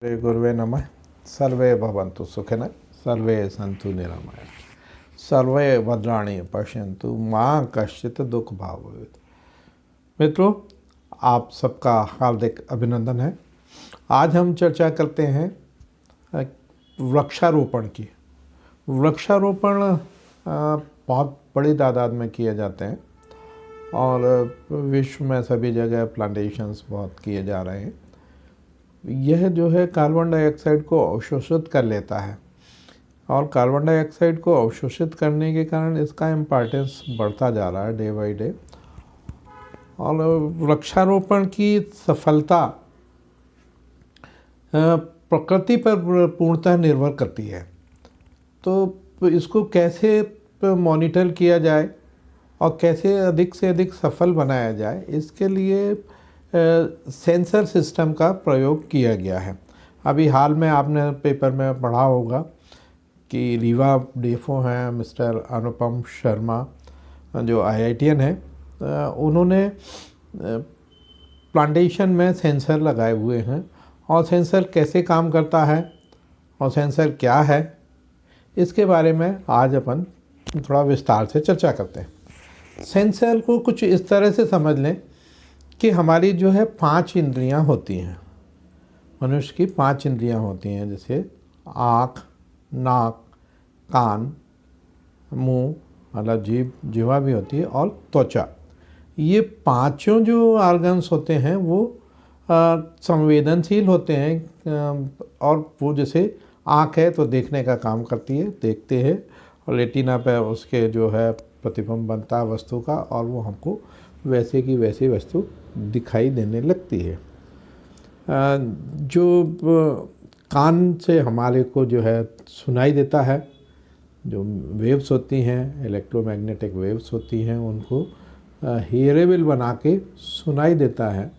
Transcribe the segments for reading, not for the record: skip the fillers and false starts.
श्री गुरुवे नमः। सर्वे भवन्तु सुखिनः, सर्वे सन्तु निरामयाः, सर्वे भद्राणि पश्यन्तु मां कश्चित् दुख भाग भवेत्। मित्रों, आप सबका हार्दिक अभिनंदन है। आज हम चर्चा करते हैं वृक्षारोपण की। वृक्षारोपण बहुत बड़ी तादाद में किए जाते हैं और विश्व में सभी जगह प्लांटेशंस बहुत किए जा रहे हैं। यह जो है कार्बन डाइऑक्साइड को अवशोषित कर लेता है और कार्बन डाइऑक्साइड को अवशोषित करने के कारण इसका इम्पोर्टेंस बढ़ता जा रहा है डे बाई डे। और वृक्षारोपण की सफलता प्रकृति पर पूर्णतः निर्भर करती है। तो इसको कैसे मॉनिटर किया जाए और कैसे अधिक से अधिक सफल बनाया जाए, इसके लिए सेंसर सिस्टम का प्रयोग किया गया है। अभी हाल में आपने पेपर में पढ़ा होगा कि रीवा डीएफओ हैं मिस्टर अनुपम शर्मा, जो IITian है, उन्होंने प्लांटेशन में सेंसर लगाए हुए हैं। और सेंसर कैसे काम करता है और सेंसर क्या है, इसके बारे में आज अपन थोड़ा विस्तार से चर्चा करते हैं। सेंसर को कुछ इस तरह से समझ लें कि हमारी जो है 5 इंद्रियां होती हैं। मनुष्य की 5 इंद्रियां होती हैं, जैसे आँख, नाक, कान, मुंह, मतलब जीभ, जिह्वा भी होती है, और त्वचा। ये पांचों जो ऑर्गन्स होते हैं वो संवेदनशील होते हैं। और वो जैसे आँख है तो देखने का काम करती है, देखते हैं, और रेटिना पे उसके जो है प्रतिबिंब बनता है वस्तु का, और वो हमको वैसे की वैसी वस्तु दिखाई देने लगती है। जो कान से हमारे को जो है सुनाई देता है, जो वेव्स होती हैं, इलेक्ट्रोमैग्नेटिक वेव्स होती हैं, उनको हियरेबल बना के सुनाई देता है।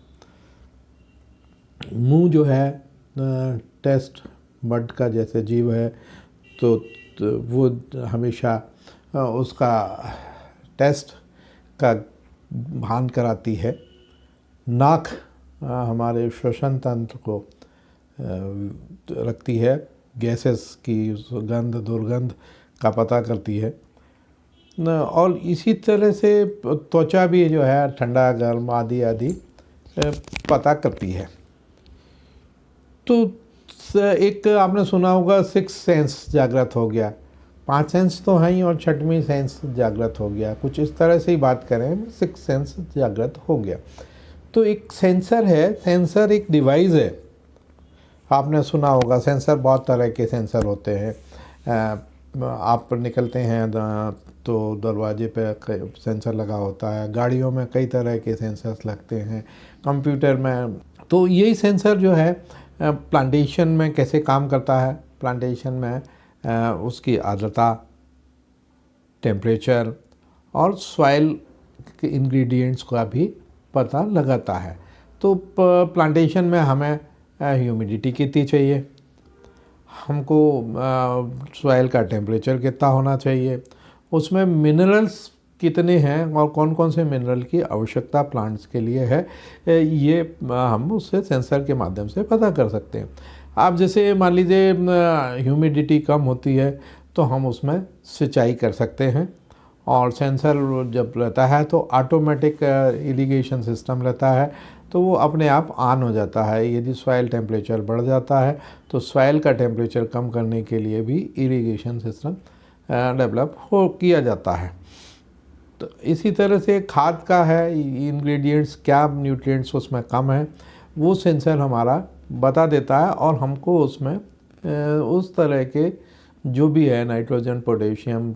मुंह जो है टेस्ट बड का जैसे जीव है, तो वो हमेशा उसका टेस्ट का भान कराती है। नाक हमारे श्वसन तंत्र को रखती है, गैसेस की सुगंध दुर्गंध का पता करती है। और इसी तरह से त्वचा भी जो है ठंडा गर्म आदि आदि पता करती है। तो एक आपने सुना होगा 6 सेंस जागृत हो गया। 5 सेंस तो हैं ही और 6वीं सेंस जागृत हो गया, कुछ इस तरह से ही बात करें, 6 सेंस जागृत हो गया। तो एक सेंसर है, सेंसर एक डिवाइस है। आपने सुना होगा सेंसर, बहुत तरह के सेंसर होते हैं। आप निकलते हैं तो दरवाजे पे सेंसर लगा होता है, गाड़ियों में कई तरह के सेंसर्स लगते हैं, कंप्यूटर में। तो यही सेंसर जो है प्लांटेशन में कैसे काम करता है, प्लांटेशन में उसकी आर्द्रता, टेम्परेचर और सॉइल के इंग्रेडिएंट्स का भी पता लगाता है। तो प्लांटेशन में हमें ह्यूमिडिटी कितनी चाहिए, हमको सॉइल का टेम्परेचर कितना होना चाहिए, उसमें मिनरल्स कितने हैं और कौन कौन से मिनरल की आवश्यकता प्लांट्स के लिए है, ये हम उससे सेंसर के माध्यम से पता कर सकते हैं। आप जैसे मान लीजिए ह्यूमिडिटी कम होती है तो हम उसमें सिंचाई कर सकते हैं, और सेंसर जब रहता है तो ऑटोमेटिक इरिगेशन सिस्टम रहता है, तो वो अपने आप ऑन हो जाता है। यदि सॉइल टेम्परेचर बढ़ जाता है तो सॉइल का टेम्परेचर कम करने के लिए भी इरिगेशन सिस्टम डेवलप किया जाता है। तो इसी तरह से खाद का है, इंग्रेडिएंट्स क्या न्यूट्रिएंट्स उसमें कम है, वो सेंसर हमारा बता देता है, और हमको उसमें उस तरह के जो भी है नाइट्रोजन, पोटेशियम,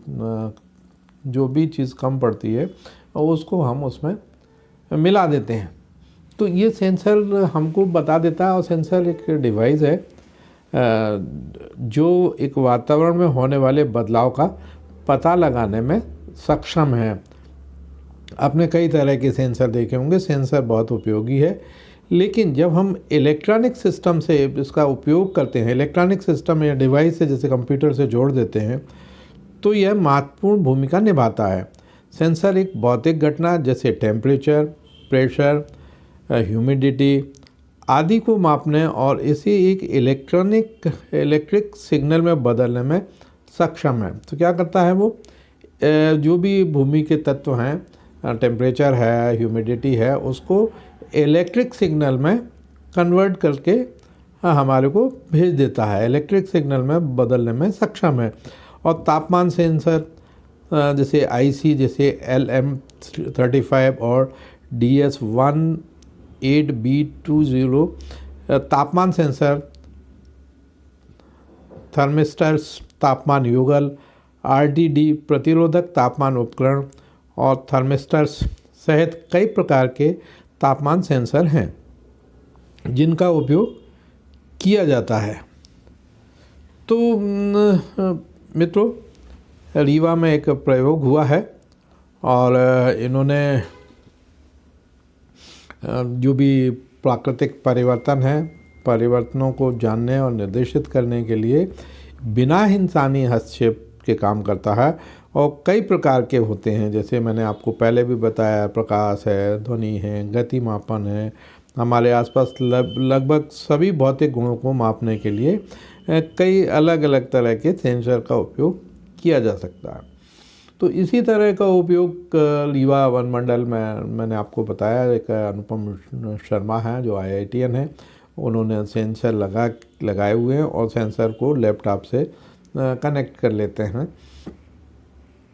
जो भी चीज़ कम पड़ती है उसको हम उसमें मिला देते हैं। तो ये सेंसर हमको बता देता है। और सेंसर एक डिवाइस है जो एक वातावरण में होने वाले बदलाव का पता लगाने में सक्षम है। आपने कई तरह के सेंसर देखे होंगे, सेंसर बहुत उपयोगी है। लेकिन जब हम इलेक्ट्रॉनिक सिस्टम से इसका उपयोग करते हैं, इलेक्ट्रॉनिक सिस्टम या डिवाइस से जैसे कंप्यूटर से जोड़ देते हैं, तो यह महत्वपूर्ण भूमिका निभाता है। सेंसर एक भौतिक घटना जैसे टेम्परेचर, प्रेशर, ह्यूमिडिटी आदि को मापने और इसे एक इलेक्ट्रिक सिग्नल में बदलने में सक्षम है। तो क्या करता है वो, जो भी भूमि के तत्व हैं, टेम्परेचर है, ह्यूमिडिटी है, उसको इलेक्ट्रिक सिग्नल में कन्वर्ट करके हमारे को भेज देता है, इलेक्ट्रिक सिग्नल में बदलने में सक्षम है। और तापमान सेंसर जैसे IC, जैसे LM35 और DS18B20 तापमान सेंसर, थर्मिस्टर्स तापमान युगल, RTD प्रतिरोधक तापमान उपकरण और थर्मिस्टर्स सहित कई प्रकार के तापमान सेंसर हैं जिनका उपयोग किया जाता है। तो मित्रों, रीवा में एक प्रयोग हुआ है और इन्होंने जो भी प्राकृतिक परिवर्तन है, परिवर्तनों को जानने और निर्देशित करने के लिए बिना इंसानी हस्तक्षेप के काम करता है और कई प्रकार के होते हैं। जैसे मैंने आपको पहले भी बताया, प्रकाश है, ध्वनि है, गति मापन है। हमारे आसपास लगभग सभी भौतिक गुणों को मापने के लिए कई अलग अलग तरह के सेंसर का उपयोग किया जा सकता है। तो इसी तरह का उपयोग रीवा वन मंडल में मैंने आपको बताया, एक अनुपम शर्मा हैं जो IITian है, उन्होंने सेंसर लगाए हुए हैं और सेंसर को लैपटॉप से कनेक्ट कर लेते हैं।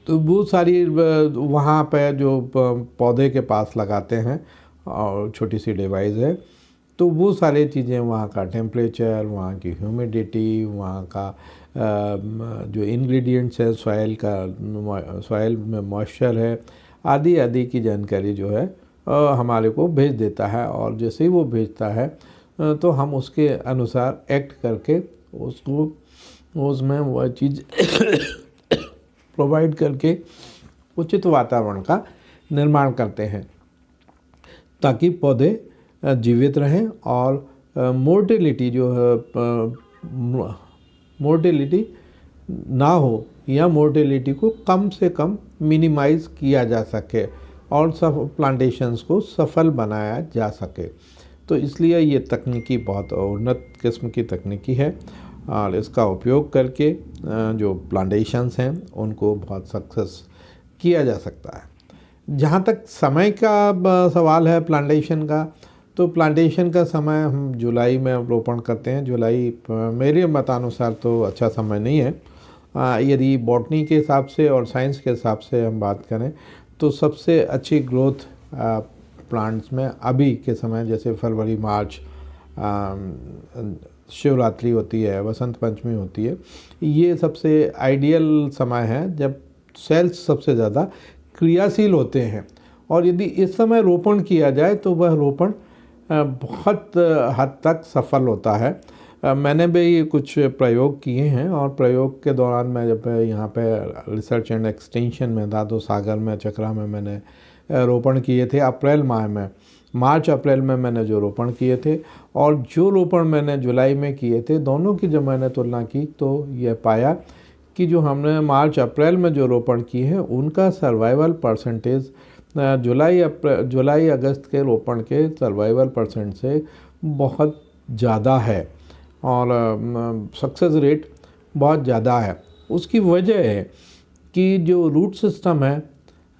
तो बहुत सारी वहाँ पे जो पौधे के पास लगाते हैं और छोटी सी डिवाइस है, तो वो सारी चीज़ें, वहाँ का टेम्परेचर, वहाँ की ह्यूमिडिटी, वहाँ का जो इंग्रेडिएंट्स है, सॉइल में मॉइस्चर है, आदि आदि की जानकारी जो है हमारे को भेज देता है। और जैसे ही वो भेजता है तो हम उसके अनुसार एक्ट करके उसको उसमें वह चीज़ प्रोवाइड करके उचित वातावरण का निर्माण करते हैं ताकि पौधे जीवित रहें और मोर्टेलिटी जो है, मोर्टेलिटी ना हो या मोर्टेलिटी को कम से कम मिनिमाइज़ किया जा सके और सब प्लांटेशंस को सफल बनाया जा सके। तो इसलिए ये तकनीकी बहुत उन्नत किस्म की तकनीकी है और इसका उपयोग करके जो प्लांटेशंस हैं उनको बहुत सक्सेस किया जा सकता है। जहाँ तक समय का सवाल है प्लांटेशन का, तो प्लांटेशन का समय हम जुलाई में रोपण करते हैं। जुलाई मेरे मतानुसार तो अच्छा समय नहीं है। यदि बॉटनी के हिसाब से और साइंस के हिसाब से हम बात करें तो सबसे अच्छी ग्रोथ प्लांट्स में अभी के समय, जैसे फरवरी मार्च, शिवरात्रि होती है, वसंत पंचमी होती है, ये सबसे आइडियल समय है जब सेल्स सबसे ज़्यादा क्रियाशील होते हैं। और यदि इस समय रोपण किया जाए तो वह रोपण बहुत हद तक सफल होता है। मैंने भी कुछ प्रयोग किए हैं और प्रयोग के दौरान मैं जब यहाँ पे रिसर्च एंड एक्सटेंशन में दादो सागर में, चकरा में मैंने रोपण किए थे अप्रैल माह में, मार्च अप्रैल में मैंने जो रोपण किए थे और जो रोपण मैंने जुलाई में किए थे, दोनों की जब मैंने तुलना की तो यह पाया कि जो हमने मार्च अप्रैल में जो रोपण किए हैं उनका सर्वाइवल परसेंटेज जुलाई अगस्त के रोपण के सर्वाइवल परसेंट से बहुत ज़्यादा है और सक्सेस रेट बहुत ज़्यादा है। उसकी वजह है कि जो रूट सिस्टम है,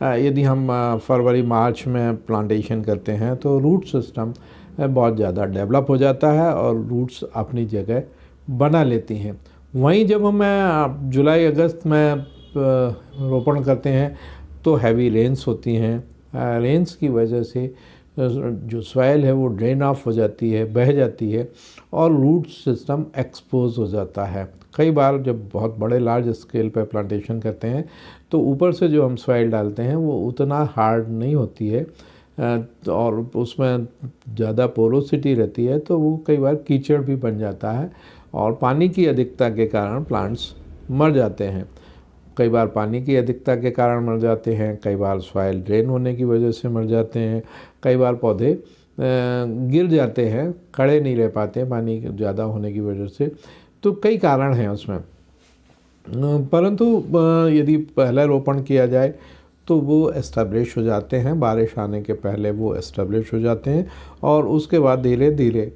यदि हम फरवरी मार्च में प्लांटेशन करते हैं तो रूट सिस्टम बहुत ज़्यादा डेवलप हो जाता है और रूट्स अपनी जगह बना लेती हैं। वहीं जब हम जुलाई अगस्त में रोपण करते हैं तो हैवी रेन्स होती हैं। रेन्स की वजह से जो सॉइल है वो ड्रेन ऑफ हो जाती है, बह जाती है और रूट सिस्टम एक्सपोज हो जाता है। कई बार जब बहुत बड़े लार्ज स्केल पर प्लांटेशन करते हैं तो ऊपर से जो हम सॉइल डालते हैं वो उतना हार्ड नहीं होती है और उसमें ज़्यादा पोरोसिटी रहती है, तो वो कई बार कीचड़ भी बन जाता है और पानी की अधिकता के कारण प्लांट्स मर जाते हैं। कई बार पानी की अधिकता के कारण मर जाते हैं, कई बार सॉइल ड्रेन होने की वजह से मर जाते हैं, कई बार पौधे गिर जाते हैं, खड़े नहीं रह पाते पानी ज़्यादा होने की वजह से। तो कई कारण हैं उसमें। परंतु यदि पहला रोपण किया जाए तो वो एस्टेब्लिश हो जाते हैं, बारिश आने के पहले वो एस्टेब्लिश हो जाते हैं। और उसके बाद धीरे धीरे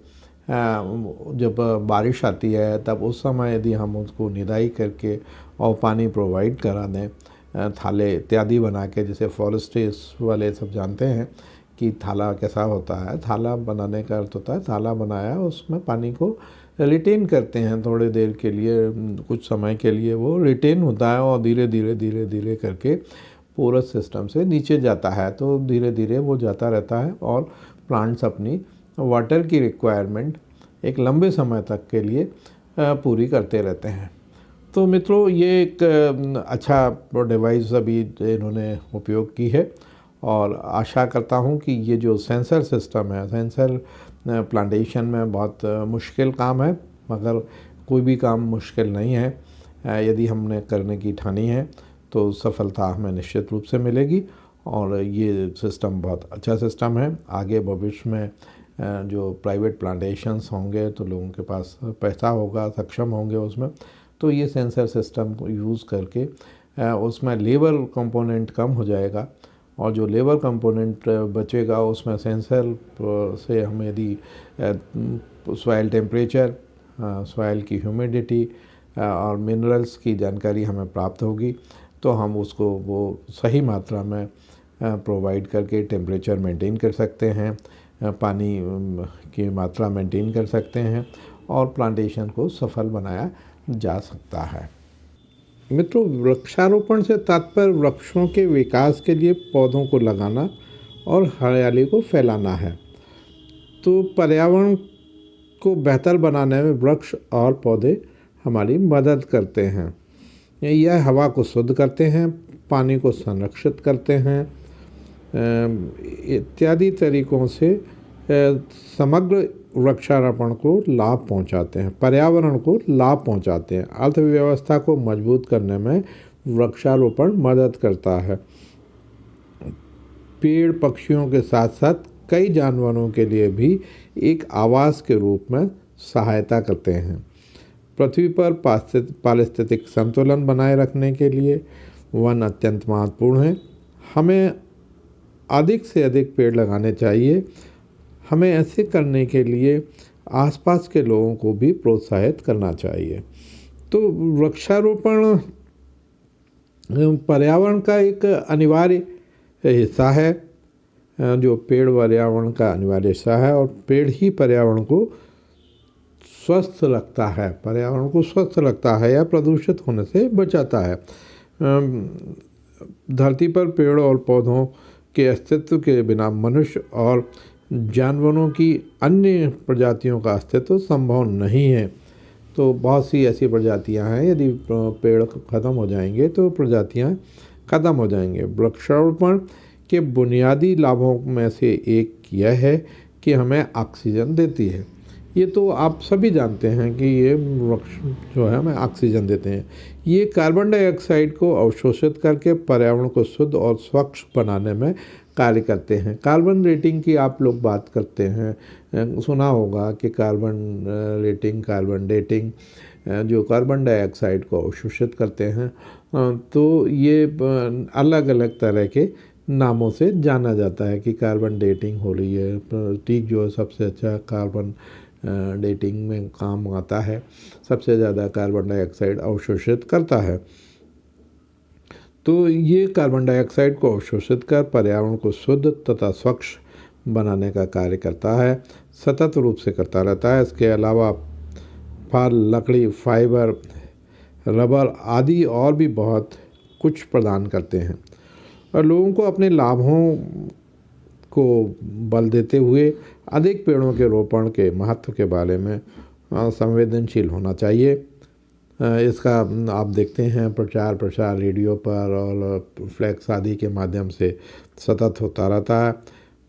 जब बारिश आती है तब उस समय यदि हम उसको निदाई करके और पानी प्रोवाइड करा दें, थाले इत्यादि बना के, जैसे फॉरेस्ट्रीज वाले सब जानते हैं कि थाला कैसा होता है। थाला बनाने का अर्थ होता है थाला बनाया, उसमें पानी को रिटेन करते हैं थोड़ी देर के लिए, कुछ समय के लिए वो रिटेन होता है और धीरे धीरे धीरे धीरे करके पूरा सिस्टम से नीचे जाता है। तो धीरे धीरे वो जाता रहता है और प्लांट्स अपनी वाटर की रिक्वायरमेंट एक लंबे समय तक के लिए पूरी करते रहते हैं। तो मित्रों, ये एक अच्छा डिवाइस अभी इन्होंने उपयोग की है और आशा करता हूँ कि ये जो सेंसर सिस्टम है, सेंसर प्लांटेशन में बहुत मुश्किल काम है, मगर कोई भी काम मुश्किल नहीं है। यदि हमने करने की ठानी है तो सफलता हमें निश्चित रूप से मिलेगी। और ये सिस्टम बहुत अच्छा सिस्टम है। आगे भविष्य में जो प्राइवेट प्लांटेशंस होंगे तो लोगों के पास पैसा होगा, सक्षम होंगे उसमें, तो ये सेंसर सिस्टम को यूज़ करके उसमें लेबर कंपोनेंट कम हो जाएगा और जो लेबर कंपोनेंट बचेगा उसमें सेंसर से हम यदि सॉइल टेम्परेचर, सॉइल की ह्यूमिडिटी और मिनरल्स की जानकारी हमें प्राप्त होगी तो हम उसको वो सही मात्रा में प्रोवाइड करके टेम्परेचर मेंटेन कर सकते हैं, पानी की मात्रा मेंटेन कर सकते हैं और प्लांटेशन को सफल बनाया जा सकता है। मित्रों, वृक्षारोपण से तात्पर्य वृक्षों के विकास के लिए पौधों को लगाना और हरियाली को फैलाना है। तो पर्यावरण को बेहतर बनाने में वृक्ष और पौधे हमारी मदद करते हैं। यह हवा को शुद्ध करते हैं, पानी को संरक्षित करते हैं, इत्यादि तरीकों से समग्र वृक्षारोपण को लाभ पहुंचाते हैं, पर्यावरण को लाभ पहुंचाते हैं। अर्थव्यवस्था को मजबूत करने में वृक्षारोपण मदद करता है। पेड़ पक्षियों के साथ साथ कई जानवरों के लिए भी एक आवास के रूप में सहायता करते हैं। पृथ्वी पर पारिस्थितिक संतुलन बनाए रखने के लिए वन अत्यंत महत्वपूर्ण है। हमें अधिक से अधिक पेड़ लगाने चाहिए। हमें ऐसे करने के लिए आसपास के लोगों को भी प्रोत्साहित करना चाहिए। तो वृक्षारोपण पर्यावरण का एक अनिवार्य हिस्सा है, जो पेड़ पर्यावरण का अनिवार्य हिस्सा है और पेड़ ही पर्यावरण को स्वस्थ रखता है, पर्यावरण को स्वस्थ रखता है या प्रदूषित होने से बचाता है। धरती पर पेड़ और पौधों के अस्तित्व के बिना मनुष्य और जानवरों की अन्य प्रजातियों का अस्तित्व संभव नहीं है। तो बहुत सी ऐसी प्रजातियां हैं, यदि पेड़ ख़त्म हो जाएंगे तो प्रजातियां ख़त्म हो जाएंगे। वृक्षारोपण के बुनियादी लाभों में से एक यह है कि हमें ऑक्सीजन देती है। ये तो आप सभी जानते हैं कि ये वृक्ष जो है हमें ऑक्सीजन देते हैं। ये कार्बन डाइऑक्साइड को अवशोषित करके पर्यावरण को शुद्ध और स्वच्छ बनाने में कार्य करते हैं। कार्बन रेटिंग की आप लोग बात करते हैं, सुना होगा कि कार्बन रेटिंग, कार्बन डेटिंग, जो कार्बन डाइऑक्साइड को अवशोषित करते हैं। तो ये अलग अलग तरह के नामों से जाना जाता है कि कार्बन डेटिंग हो रही है। प्रतीक जो सबसे अच्छा कार्बन डेटिंग में काम आता है, सबसे ज़्यादा कार्बन डाइऑक्साइड अवशोषित करता है। तो ये कार्बन डाइऑक्साइड को अवशोषित कर पर्यावरण को शुद्ध तथा स्वच्छ बनाने का कार्य करता है, सतत रूप से करता रहता है। इसके अलावा फल, लकड़ी, फाइबर, रबर आदि और भी बहुत कुछ प्रदान करते हैं और लोगों को अपने लाभों को बल देते हुए अधिक पेड़ों के रोपण के महत्व के बारे में संवेदनशील होना चाहिए। इसका आप देखते हैं प्रचार प्रसार रेडियो पर और फ्लैक्स आदि के माध्यम से सतत होता रहता है।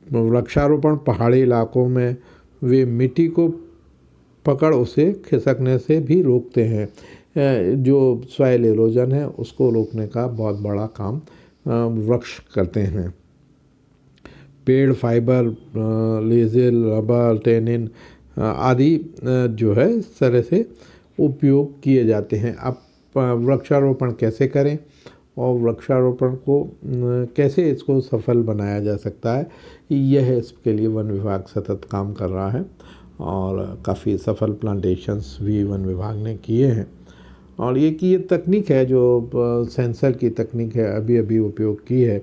वृक्षारोपण पहाड़ी इलाकों में वे मिट्टी को पकड़ उसे खिसकने से भी रोकते हैं। जो सॉइल एरोजन है उसको रोकने का बहुत बड़ा काम वृक्ष करते हैं। पेड़ फाइबर, लेजिल, रबर, टेनिन आदि जो है इस तरह से उपयोग किए जाते हैं। अब वृक्षारोपण कैसे करें और वृक्षारोपण को कैसे इसको सफल बनाया जा सकता है, यह इसके लिए वन विभाग सतत काम कर रहा है और काफ़ी सफल प्लांटेशंस भी वन विभाग ने किए हैं। और ये तकनीक है जो सेंसर की तकनीक है, अभी अभी उपयोग की है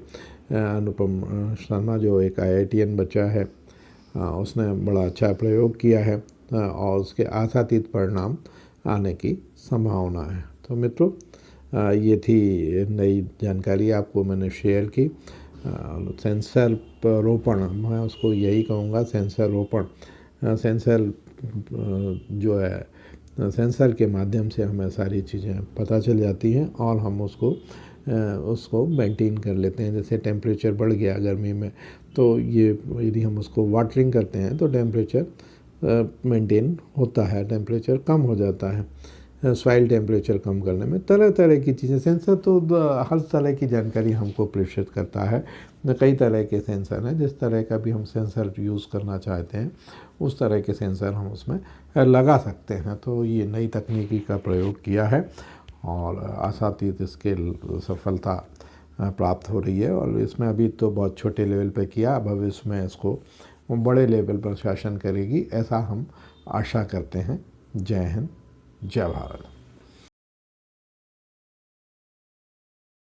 अनुपम शर्मा जो एक IITian बच्चा है, उसने बड़ा अच्छा प्रयोग किया है और उसके आशातीत परिणाम आने की संभावना है। तो मित्रों, ये थी नई जानकारी आपको मैंने शेयर की। सेंसर रोपण, मैं उसको यही कहूँगा, सेंसर रोपण। सेंसर जो है, सेंसर के माध्यम से हमें सारी चीज़ें पता चल जाती हैं और हम उसको मेंटेन कर लेते हैं। जैसे टेम्परेचर बढ़ गया गर्मी में, तो ये यदि हम उसको वाटरिंग करते हैं तो टेम्परेचर मेंटेन होता है, टेम्परेचर कम हो जाता है। सॉइल टेम्परेचर कम करने में तरह तरह की चीज़ें, सेंसर तो हर तरह की जानकारी हमको प्रेषित करता है। कई तरह के सेंसर हैं, जिस तरह का भी हम सेंसर यूज़ करना चाहते हैं उस तरह के सेंसर हम उसमें लगा सकते हैं। तो ये नई तकनीकी का प्रयोग किया है और आशातीत इसके सफलता प्राप्त हो रही है। और इसमें अभी तो बहुत छोटे लेवल पे किया, भविष्य में इसको बड़े लेवल पर शासन करेगी, ऐसा हम आशा करते हैं। जय हिंद, जय भारत।